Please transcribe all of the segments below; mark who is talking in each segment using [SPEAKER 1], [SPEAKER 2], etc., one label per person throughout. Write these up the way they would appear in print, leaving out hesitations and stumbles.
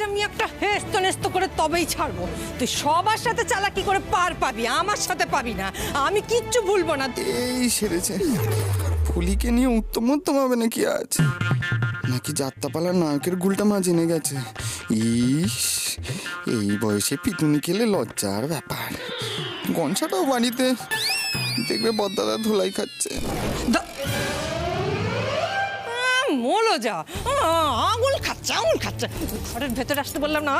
[SPEAKER 1] আমি একটা হেস্ত নেস্ত করে তবেই ছাড়বো। তুই সবার সাথে চালাকি করে পার পাবি, আমার সাথে পাবি না। আমি কিচ্ছু ভুলবো না।
[SPEAKER 2] এই সেরেছে, ফুলিকে নিয়ে উত্তম উত্তম হবে নাকি আজ, নাকি যাত্রাপালার নায়কের গুলটা মা জেনে গেছে। ইস, এই বয়সে পিটুনি খেলে লজ্জার ব্যাপার। গনসাটাও বাড়িতে, দেখবে বদ্দাদা ধুলাই খাচ্ছে।
[SPEAKER 1] মোলো যা, আঙুল খাচ্ছে আঙুল খাচ্ছে। ঘরের ভেতরে আসতে বললাম না?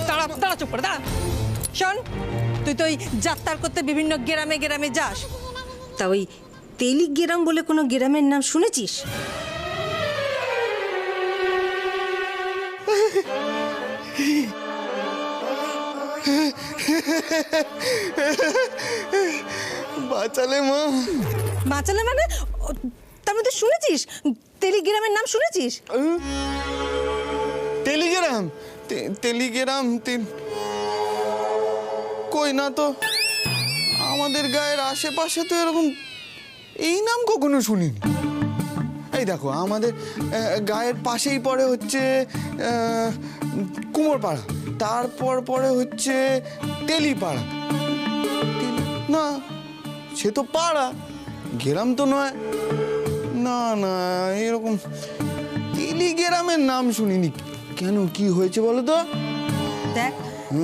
[SPEAKER 1] দাঁড়া দাঁড়া, চুপ করে দাঁড়া। শোন, তুই তো ওই যাত্রার করতে বিভিন্ন গ্রামে গ্রামে যাস, তা ওই তেলি গ্রাম বলে কোনো গ্রামের নাম শুনেছিস?
[SPEAKER 2] বাঁচালে মা।
[SPEAKER 1] বাঁচালে মানে? তার মধ্যে শুনেছিস টেলিগ্রামের নাম শুনেছিস?
[SPEAKER 2] টেলিগ্রাম? টেলিগ্রাম কই না তো, আমাদের গায়ের আশেপাশে তো এরকম এই নাম কখনো শুনিনি। এই দেখো, আমাদের গায়ের পাশেই পড়ে হচ্ছে কুমোরপাড়া, তারপর পরে হচ্ছে তেলিপাড়া। না, সে তো পাড়া, গ্রাম তো নয়। না না, এরকম টেলিগ্রামের নাম শুনিনি। কেন, কি হয়েছে বলো তো?
[SPEAKER 1] দেখ,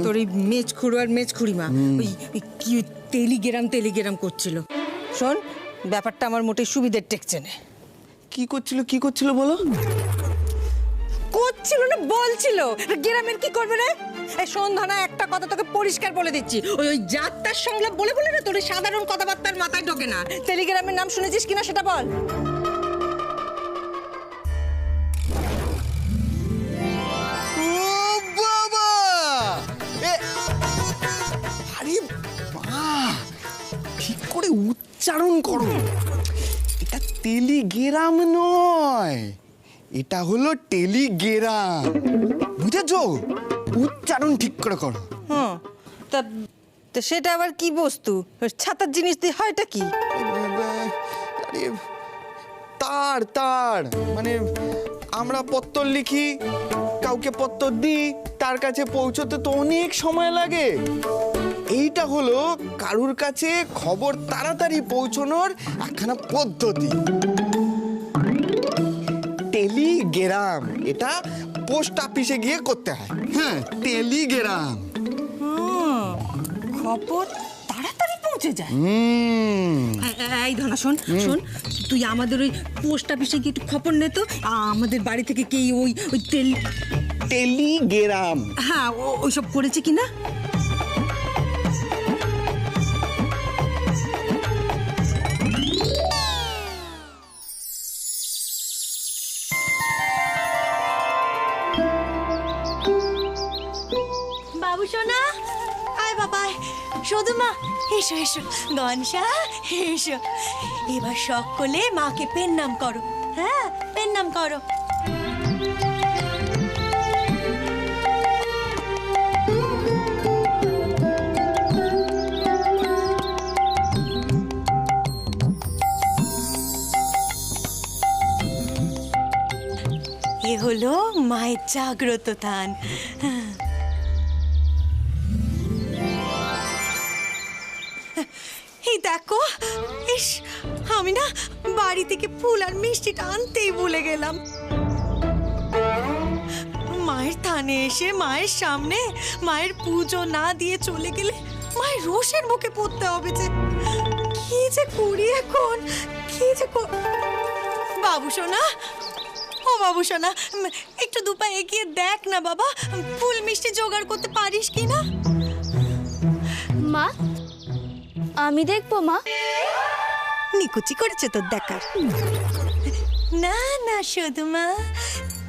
[SPEAKER 1] তোর এই মেজখুড়ো আর মেজখুড়িমা ওই কি টেলিগ্রাম করছিল। শোন, ব্যাপারটা আমার মোটে সুবিধের টেকছে না।
[SPEAKER 2] কি করছিল বলো?
[SPEAKER 1] করছিল না, বলছিল। গ্রামের কি করবে রে? এই সন্ধানা, একটা কথা তোকে পরিষ্কার বলে দিচ্ছি, ওই যাত্রার সংলাপ বলে বলে না তোর সাধারণ কথাবার্তার মাথায় ঢোকে না। টেলিগ্রামের নাম শুনেছিস কিনা সেটা বল।
[SPEAKER 2] ঠিক করে উচ্চারণ করো, এটা টেলিগ্রাম নয়, এটা হলো টেলিগ্রাম, বুঝেছো? উচ্চারণ ঠিক করে করো।
[SPEAKER 1] হ্যাঁ, তা সেটা আবার কি বস্তু? ছাতার জিনিস দিয়ে হয়টা কি?
[SPEAKER 2] তার তার মানে আমরা পত্তর লিখি, কাউকে পত্তর দিই, তার কাছে পৌঁছতে তো অনেক সময় লাগে। এইটা হলো কারুর কাছে খবর তাড়াতাড়ি পৌঁছানোর একখানা পদ্ধতি। টেলিগ্রাম, এটা পোস্ট অফিসে গিয়ে করতে হয়। হ্যাঁ, টেলিগ্রাম।
[SPEAKER 1] খবর তাড়াতাড়ি পৌঁছে যায়। এই ধনা, শোন শোন, তুই আমাদের ওই পোস্ট অফিসে গিয়ে একটু খবর নে তো, আমাদের বাড়ি থেকে কে ওই ওই
[SPEAKER 2] টেলিগ্রাম,
[SPEAKER 1] হ্যাঁ, ওইসব করেছে কিনা।
[SPEAKER 3] বাবু সোনা, আয় বাবা, শুধু মা, এসো এসো, গনসা এসো। এবার সকলে মাকে পেন নাম করো। হ্যাঁ, পেন নাম করো। এ হলো মায়ের জাগ্রত থান। এই দেখো, ইস, আমি না বাড়ি থেকে ফুল আর মিষ্টিটা আনতেই ভুলে গেলাম। মায়ের থানে এসে মায়ের সামনে মায়ের পুজো না দিয়ে চলে গেলে মায়ের রোষের মুখে পড়তে হবে। যে কি যে করি এখন, কি যে বাবু সোনা, ও বাবু সোনা, একটু দুপা এগিয়ে দেখ না বাবা, ফুল মিষ্টি জোগাড় করতে পারিস কি না?
[SPEAKER 4] মা, আমি দেখবো মা।
[SPEAKER 3] নিকুচি করেছে তোর দেখার। না না শুধু মা,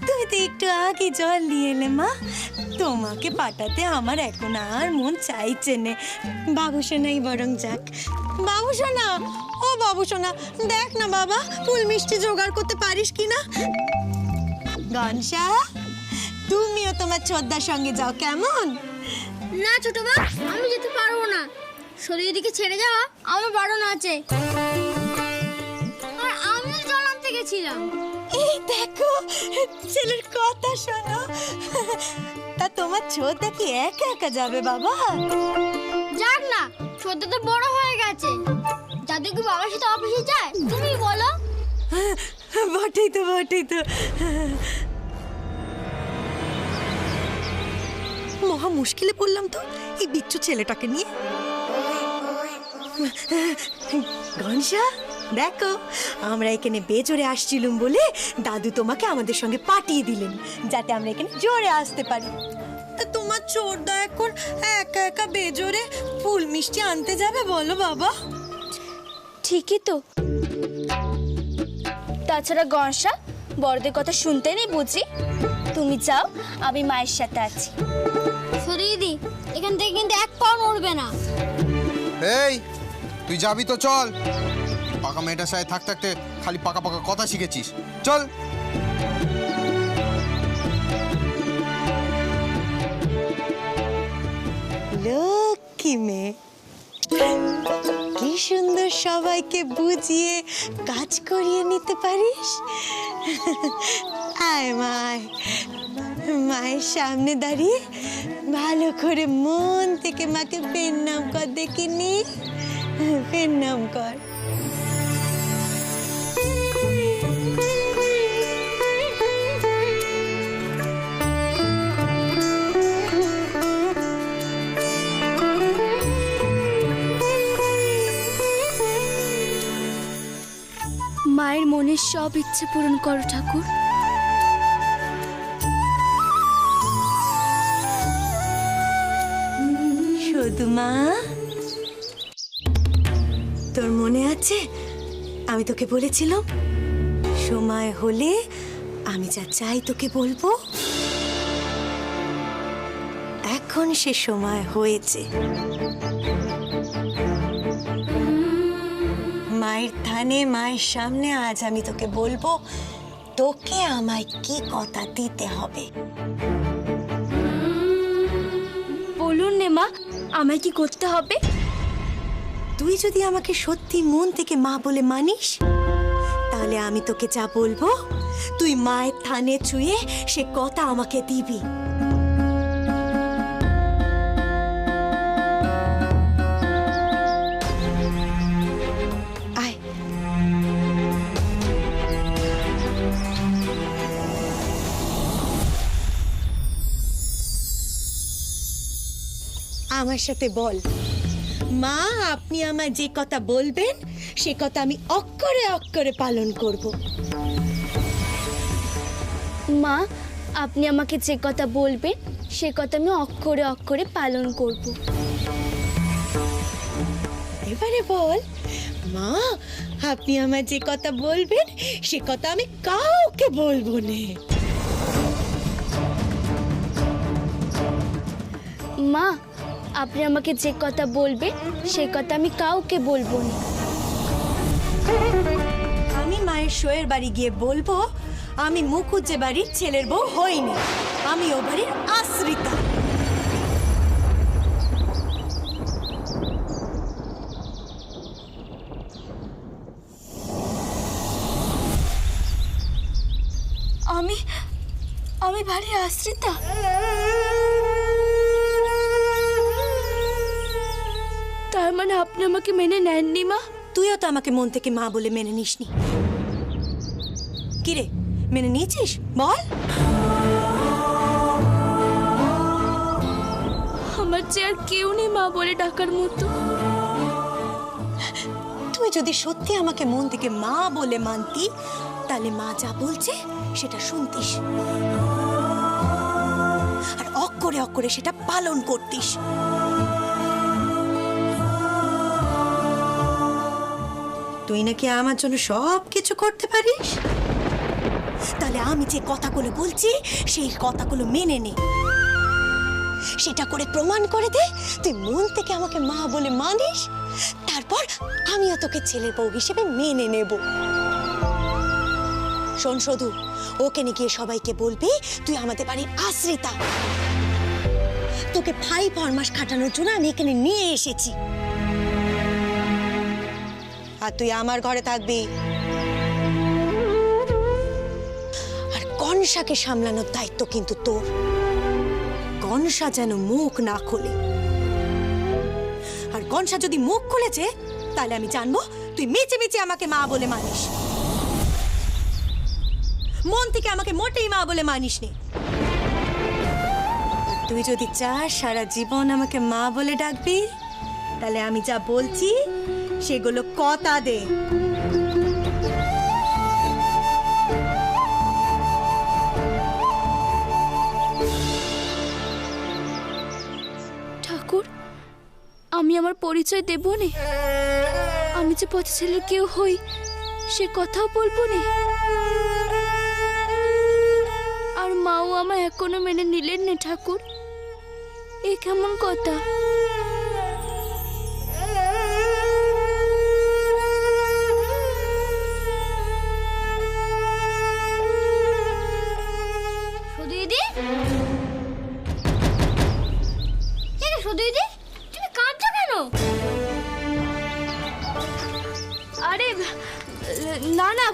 [SPEAKER 3] তুই তো একটু আগে জল নিয়ে এলে মা, তোমাকে পাঠাতে আমার এখন আর মন চাইছে নে। বাবু সোনাই বরং যাক। বাবু সোনা, ও বাবু সোনা, দেখ না বাবা, ফুল মিষ্টি জোগাড় করতে পারিস কি না? গনসা, তুমিও তোমার ছোদ্দার সঙ্গে যাও, কেমন?
[SPEAKER 4] না ছোট মা, আমি যেতে পারবো না। শুধু এদিকে ছেড়ে যাওয়া আমার বারণ আছে। আর আমি জল আনতে গেছিলাম।
[SPEAKER 3] এই দেখো, ছেলের কথা শোনো। তা তোমার ছোটটা কি একা একা যাবে বাবা?
[SPEAKER 4] যাক না, ছোট তো বড় হয়ে গেছে। দাদু কি বাবার সাথে অফিসে যায়? তুমি বলো।
[SPEAKER 3] বটেই তো, বটেই তো। মহা মুশকিলে পড়লাম তো এই বিচ্ছু ছেলেটাকে নিয়ে। ঘনশা, দেখো আমরা এখানে বেজোরে আসছিলুম বলে দাদু তোমাকে আমাদের সঙ্গে পাঠিয়ে দিলেন, যাতে আমরা এখানে জোরে আসতে পারি। তা তোমার ছোটদা এখন একা একা বেজোরে ফুল মিষ্টি আনতে যাবে বলো বাবা?
[SPEAKER 5] ঠিকই তো। তাছাড়া গনসা বড়দের কথা শুনতে নেই বুঝি? তুমি যাও, আমি মায়ের সাথে আছি।
[SPEAKER 4] সরি দিদি, এখান থেকে কিন্তু এক পাও নড়বে না।
[SPEAKER 6] এই তুই যাবি তো চল। পাকা মেয়েটার সাথে থাকতে থাকতে খালি পাকা পাকা কথা শিখেছিস, চল।
[SPEAKER 3] লক্ষ্মী মেয়ে, কি সুন্দর সবাইকে বুঝিয়ে কাজ করিয়ে নিতে পারিস। আয় মায়, মায়ের সামনে দাঁড়িয়ে ভালো করে মন থেকে মাকে পেন নাম কর, দেখিনি? পেন নাম কর।
[SPEAKER 5] মায়ের মনের সব ইচ্ছে পূরণ করো ঠাকুর।
[SPEAKER 3] শুধু মা, তোর মনে আছে আমি তোকে বলেছিলাম সময় হলে আমি যা চাই তোকে বলবো? এখন সে সময় হয়েছে। মায়ের থানে, মায়ের সামনে আজ আমি তোকে বলবো তোকে আমায় কি কথা দিতে হবে।
[SPEAKER 5] বলুন নে মা, আমায় কি করতে হবে?
[SPEAKER 3] তুই যদি আমাকে সত্যি মন থেকে মা বলে মানিস, তাহলে আমি তোকে যা বলবো তুই মায়ের থানে ছুঁয়ে সে কথা আমাকে দিবি। আয়। আমার সাথে বল, মা আপনি আমায় যে কথা বলবেন সে কথা আমি অক্ষরে অক্ষরে পালন করব।
[SPEAKER 5] মা, আপনি আমাকে যে কথা বলবেন সে কথা আমি অক্ষরে অক্ষরে পালন করব।
[SPEAKER 3] এবারে বল, মা আপনি আমায় যে কথা বলবেন সে কথা আমি কাউকে বলবো না।
[SPEAKER 5] মা, আপনি আমাকে যে কথা বলবেন সে কথা আমি কাউকে বলবো না।
[SPEAKER 3] আমি মায়ের শোয়ের বাড়ি গিয়ে বলবো আমি মুখুজ্জে বাড়ির ছেলের বউ হইনি, আমি ও বাড়ির আশ্রিতা।
[SPEAKER 5] আমি বাড়ির আশ্রিতা? তার মানে আপনি আমাকে মেনে নেননি মা?
[SPEAKER 3] তুইও তো আমাকে মন থেকে মা বলে মেনে নিসনি। কিরে, মেনে নিয়েছিস বল?
[SPEAKER 5] আমার যে আর কেউ নেই মা বলে ডাকার মতো।
[SPEAKER 3] তুই যদি সত্যি আমাকে মন থেকে মা বলে মানতি, তাহলে মা যা বলছে সেটা শুনতিস আর অক্ষরে অক্ষরে সেটা পালন করতিস। তুই নাকি আমার জন্য সব কিছু করতে পারিস, তাহলে আমি যে কথাগুলো বলছি সেই কথাগুলো মেনে নে, সেটা করে প্রমাণ করে দে তুই মন থেকে আমাকে মা বলে মানিস। তারপর আমিও তোকে ছেলের বউ হিসেবে মেনে নেব। শোন শুধু, ওকে নিয়ে গিয়ে সবাইকে বলবি তুই আমাদের বাড়ির আশ্রিতা, তোকে ভাই ফরমাস খাটানোর জন্য আমি এখানে নিয়ে এসেছি, আর তুই আমার ঘরে থাকবি। আর কনসাকে সামলানোর দায়িত্ব কিন্তু তোর। কনসা যেন মুখ না খোলে। আর কনসা যদি মুখ খুলেছে তাহলে আমি জানবো তুই মেচে মেচে আমাকে মা বলে মানিস, মন থেকে আমাকে মোটেই মা বলে মানিস নি। তুই যদি চাস সারা জীবন আমাকে মা বলে ডাকবি, তাহলে আমি যা বলছি সেগুলো কথা দে।
[SPEAKER 5] ঠাকুর, আমি আমার পরিচয় দেব নে। আমি যে পথ ছেলের কেউ হই সে কথাও বলবো নে। আর মাও আমায় এখনো মেনে নিলেন না ঠাকুর, এ কেমন কথা?
[SPEAKER 4] দিদি, দিদি তুমি কাঁদছো কেন?
[SPEAKER 5] আরে না না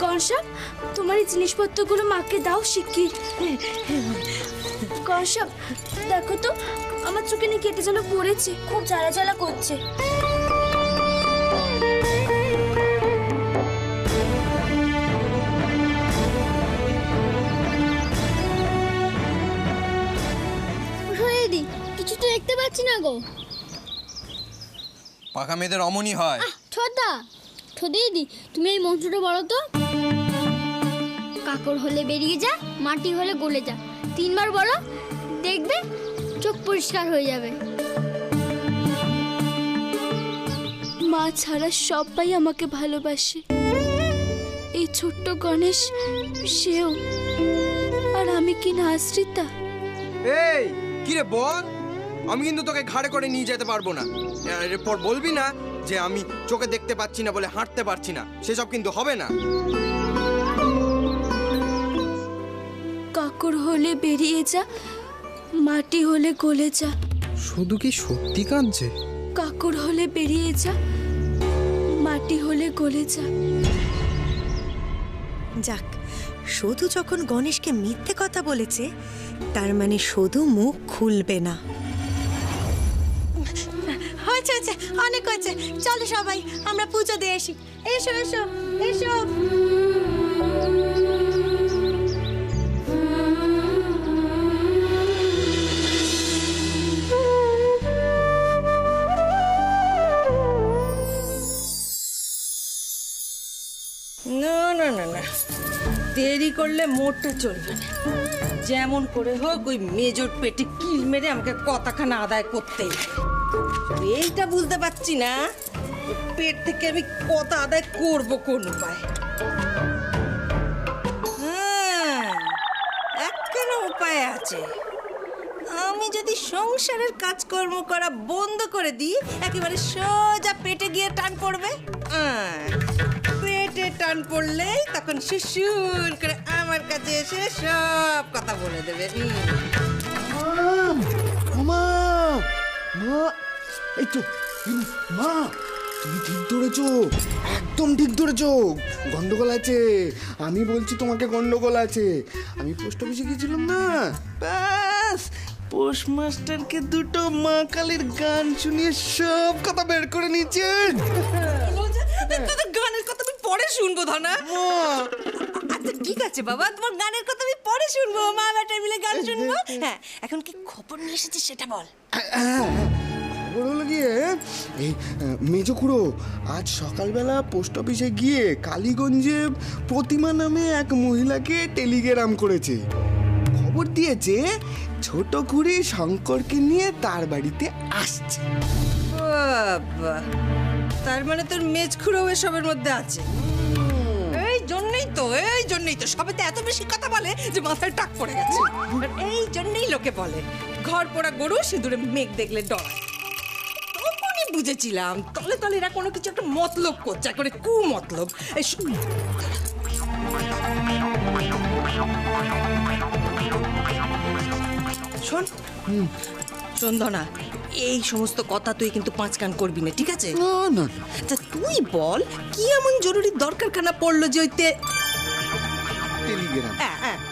[SPEAKER 5] কনসা, তোমার এই জিনিসপত্রগুলো মাকে দাও শিগগির। কনসা দেখো তো, আমার চোখে নিয়ে কেটে যেন পড়েছে, খুব জ্বালা জ্বালা করছে।
[SPEAKER 4] দিদি কিছু তো দেখতে পাচ্ছি না গো।
[SPEAKER 6] পাকা মেয়েদের অমনি হয়।
[SPEAKER 4] ছোটদা, দিদি তুমি এই মন্ত্রটা বলো তো। কাকড় হলে বেরিয়ে যা, মাটি হলে গলে যা, 3 বার বলো, দেখবে চোখ পরিষ্কার হয়ে যাবে।
[SPEAKER 5] মা ছাড়া সবাই আমাকে ভালোবাসে, এই ছোট্ট গণেশ সেও, আর আমি কি না আশ্রিতা?
[SPEAKER 6] এই কি রে বল, আমি কিন্তু তোকে ঘাড়ে করে নিয়ে যেতে পারবো না। এরপর বলবি না যে আমি চোখে দেখতে পাচ্ছি না বলে হাঁটতে পারছি না, সেসব কিন্তু হবে না।
[SPEAKER 5] কাকড় হলে বেরিয়ে যা, মাটি হলে গলে যা।
[SPEAKER 6] শুধু কি সত্যি কাঁদছে?
[SPEAKER 5] কাকড় হলে বেরিয়ে যা, মাটি হলে গলে যা।
[SPEAKER 3] যাক, শুধু যখন গণেশকে মিথ্যে কথা বলেছে তার মানে শুধু মুখ খুলবে না। হয়েছে হয়েছে, অনেক হয়েছে, চলো সবাই আমরা পুজো দিয়ে আসি। এসো এসো এসো।
[SPEAKER 1] না না না না, দেরি করলে মোটে চলবে না। যেমন করে হোক ওই মেজর পেটে কিল মেরে আমাকে কথাখানা আদায় করতেই হবে। এইটা বুঝতে পারছি না ওই পেট থেকে আমি কথা আদায় করবো কোন উপায়। হ্যাঁ, একখানা উপায় আছে। আমি যদি সংসারের কাজকর্ম করা বন্ধ করে দিই, একেবারে সোজা পেটে গিয়ে টান পড়বে। পেটে টান পড়লেই তখন সুসুর করে আমার কাছে এসে সব কথা বলে দেবে।
[SPEAKER 2] মা, মা, এই তো মা, তুমি ঠিক ধরেছো, একদম ঠিক ধরেছো। গন্ডগোল আছে, আমি বলছি তোমাকে গন্ডগোল আছে। আমি পোস্ট অফিসে গিয়েছিলাম না, ব্যাস পোস্টমাস্টারকে দুটো মা কালীর গান শুনিয়ে সব কথা বের করে নিচ্ছে।
[SPEAKER 1] তোদের গানের কথা আমি পরে শুনবো ধনা। আচ্ছা ঠিক আছে বাবা, তোমার গানের কথা আমি পরে শুনবো, মা বেটা মিলে গান শুনবো। হ্যাঁ, এখন কি খবর নিয়ে এসেছিস সেটা বল।
[SPEAKER 2] খবর হলো গিয়ে এই মেজো খুড়ো আজ সকালবেলা পোস্ট অফিসে গিয়ে কালীগঞ্জে প্রতিমা নামে এক মহিলাকে টেলিগ্রাম করেছে। খবর দিয়েছে ছোট খুড়ি শঙ্করকে নিয়ে তার বাড়িতে আসছে।
[SPEAKER 1] বাবা, তার মানে তোর মেজ খুঁড়ো এসবের মধ্যে আছে। এই জন্যই তো সবে তো এত বেশি কথা বলে যে মাথায় টাক পড়ে গেছে। আর এই জন্যই লোকে বলে ঘর পোড়া গরু সিঁদুরে মেঘ দেখলে ডরায়। তখনই বুঝেছিলাম তলে তলে এরা কোনো কিছু একটা মতলব করছে, করে কু মতলব। শোন সন্ধনা, এই সমস্ত কথা তুই কিন্তু 5 কান করবি না, ঠিক আছে?
[SPEAKER 2] না না,
[SPEAKER 1] আচ্ছা তুই বল, কি এমন জরুরি দরকারখানা পড়লো যে
[SPEAKER 2] টেলিগ্রাম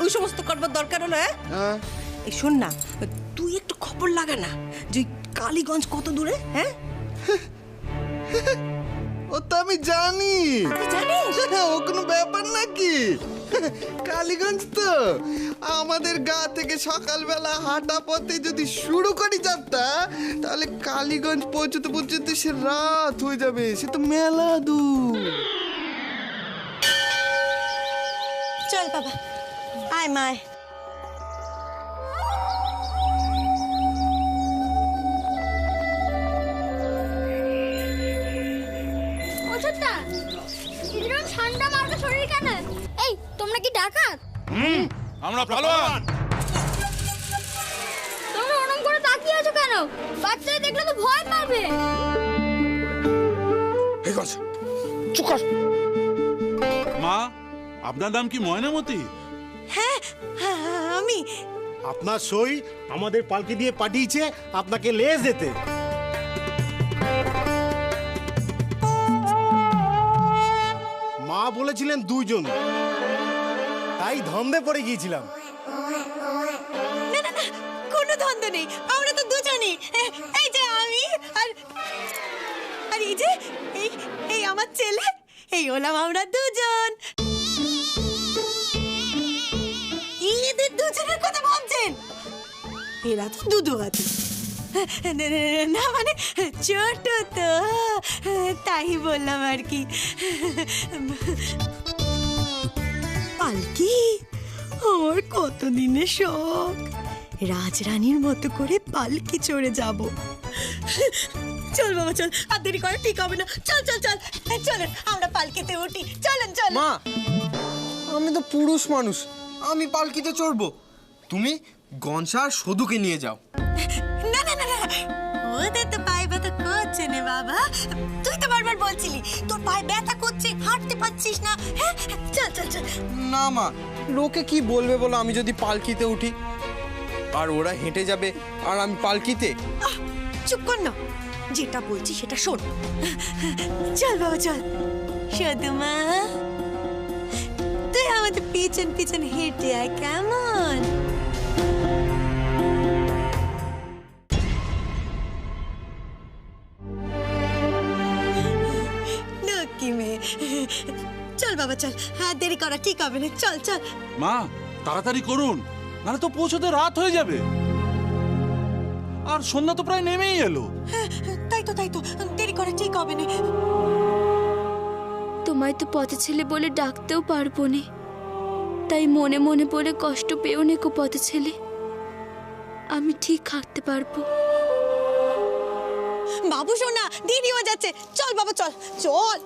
[SPEAKER 1] ওই সমস্ত করবার দরকার হলো?
[SPEAKER 3] এই শোন না, তুই একটু খবর লাগা না যে ওই কালীগঞ্জ কত দূরে। হ্যাঁ,
[SPEAKER 2] ও তো আমি জানি।
[SPEAKER 3] তুই জানিস?
[SPEAKER 2] ও কোনো ব্যাপার নাকি? কালীগঞ্জ তো আমাদের গা থেকে সকালবেলা হাঁটা পথে যদি শুরু করি যাত্রা, তাহলে কালীগঞ্জ পৌঁছতে পৌঁছতে সে রাত হয়ে যাবে। সে তো মেলা দূর।
[SPEAKER 3] চল বাবা, আয় মায়।
[SPEAKER 4] ও ছোট্টা, এরকম ঠান্ডা মার্কা শরীর কেন? এই তোমরা কি ডাকাত?
[SPEAKER 7] আমরা পালোয়ান।
[SPEAKER 4] তোমরা ওরম করে তাকিয়ে আছো কেন? বাচ্চারা দেখলে তো ভয় পাবে।
[SPEAKER 7] ঠিক আছে, চুপ কর। মা, আপনার নাম কি ময়নামতি?
[SPEAKER 3] হ্যাঁ, আমি।
[SPEAKER 8] আপনার সই আমাদের পালকি দিয়ে পাঠিয়েছে আপনাকে লেজ দিতে। মা বলেছিলেন দুজন, তাই ধন্দে পড়ে গিয়েছিলাম।
[SPEAKER 3] না না না, কোনো দ্বন্দ্ব নেই, আমরা তো দুজনই। এই যে আমি আর আর এই যে এই এই আমার ছেলে, এই হলাম আমরা দুজন। এদের দুজনের কথা ভাবছেন? এরা তো দুধু আছে না, মানে ছোট তো, তাই বললাম আর কি। পালকি আমার কতদিনের শখ, রাজরানীর মতো করে পালকি চড়ে যাব। চল বাবা চল, আর দেরি করা ঠিক হবে না। চল চল চল, চলেন আমরা পালকিতে উঠি। চলেন চল।
[SPEAKER 6] মা, আমি তো পুরুষ মানুষ, আমি পালকিতে চড়বো। তুমি গনসা আর সধুকে নিয়ে যাও।
[SPEAKER 3] না না না না, ওদের তো পায়ে ব্যথা করছে না বাবা। তুই তো বারবার বলছিলি তোর পায়ে ব্যথা করছে, হাঁটতে পারছিস না। হ্যাঁ, চল চল চল।
[SPEAKER 6] না মা, লোকে কি বলবে বলো আমি যদি পালকিতে উঠি? আর ওরা হেঁটে যাবে আর আমি পালকিতে।
[SPEAKER 3] চুপ কর না, যেটা বলছি সেটা শোন। চল বাবা চল। শুধু মা, তুই আমাদের পিছন পিছন হেঁটে আয়, কেমন? লক্ষ্মী মেয়ে, চল বাবা চল, হ্যাঁ দেরি করা ঠিক হবে না। চল চল।
[SPEAKER 7] মা, তাড়াতাড়ি করুন, নাহলে তো পৌঁছতে রাত হয়ে যাবে। আর সন্ধ্যা তো প্রায় নেমেই এলো।
[SPEAKER 3] তাই তো দেরি করা ঠিক হবে না।
[SPEAKER 5] তোমায় তো পথে ছেলে বলে ডাকতেও পারবো না, তাই মনে মনে বলে কষ্ট পেও নেকো পথে ছেলে। আমি ঠিক হাঁটতে পারবো।
[SPEAKER 3] বাবু সোনা, দেরি হয়ে যাচ্ছে। চল বাবা চল চল।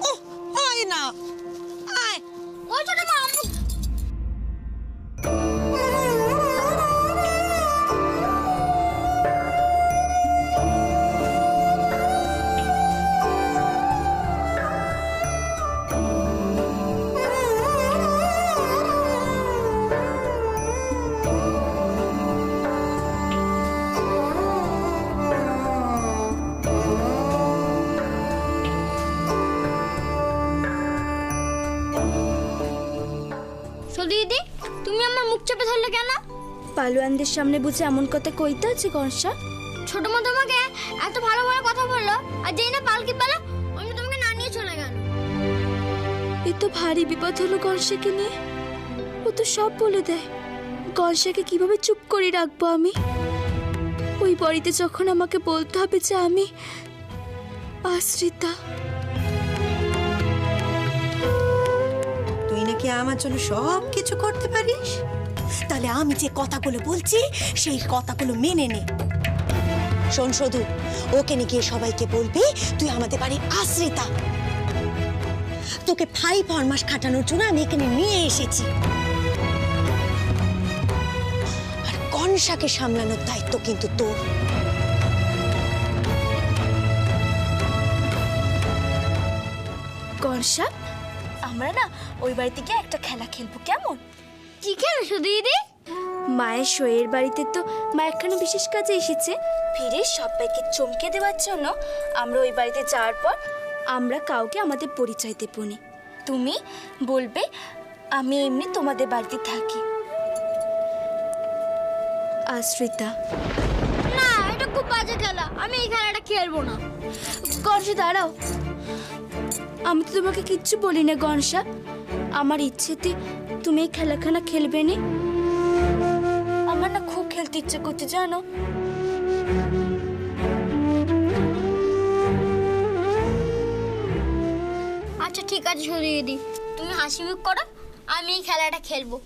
[SPEAKER 3] ও আয় না, আয়।
[SPEAKER 4] ও ছোট মা, দিদি তুমি আমার মুখ চেপে ধরলে কেন?
[SPEAKER 5] পালোয়ানদের সামনে বুঝে এমন কথা কইতে আছে গনসা?
[SPEAKER 4] ছোট মা তোমাকে এত ভালো ভালো কথা বললো, আর যেই না পালকি পেলো অমনি তোমাকে না নিয়ে চলে গেল।
[SPEAKER 5] এ তো ভারী বিপদ হলো গনসাকে নিয়ে। ও তো সব বলে দেয়। গনসাকে কিভাবে চুপ করে রাখবো আমি? ওই বাড়িতে যখন আমাকে বলতে হবে যে আমি আশ্রিতা।
[SPEAKER 3] তুই নাকি আমার জন্য সব কিছু করতে পারিস, তাহলে আমি যে কথাগুলো বলছি সেই কথাগুলো মেনে নে। শোন শুধু, ওকে নিয়ে গিয়ে সবাইকে বলবি তুই আমাদের বাড়ির আশ্রিতা। তোকে 5 মাস খাটানোর জন্য আমি এখানে নিয়ে এসেছি। আর কনসাকে সামলানোর দায়িত্ব কিন্তু তোর।
[SPEAKER 5] গনসা, আমরা না ওই বাড়িতে গিয়ে একটা খেলা খেলবো, কেমন?
[SPEAKER 4] কি খেলেছো দিদি?
[SPEAKER 5] মায়ের শোয়ের বাড়িতে তো মা এখানে বিশেষ কাজে এসেছে। ফিরে সবাইকে চমকে দেওয়ার জন্য আমরা ওই বাড়িতে যাওয়ার পর আমরা কাউকে আমাদের পরিচয় দেব না। তুমি বলবে আমি এমনি তোমাদের বাড়িতে থাকি। আশ্রিতা।
[SPEAKER 4] না, এটা খুব বাজে খেলা, আমি এই খেলাটা খেলবো না।
[SPEAKER 5] গনসা দাঁড়াও, আমি তো তোমাকে কিচ্ছু বলি না গনসা। আমার ইচ্ছেতে তুমি এই খেলাখানা খেলবে না। আমার না খুব খেলতে ইচ্ছে করছে জানো।
[SPEAKER 4] আচ্ছা ঠিক আছে সরিয়ে দিই, তুমি হাসি মুখ করো, আমি এই খেলাটা খেলবো।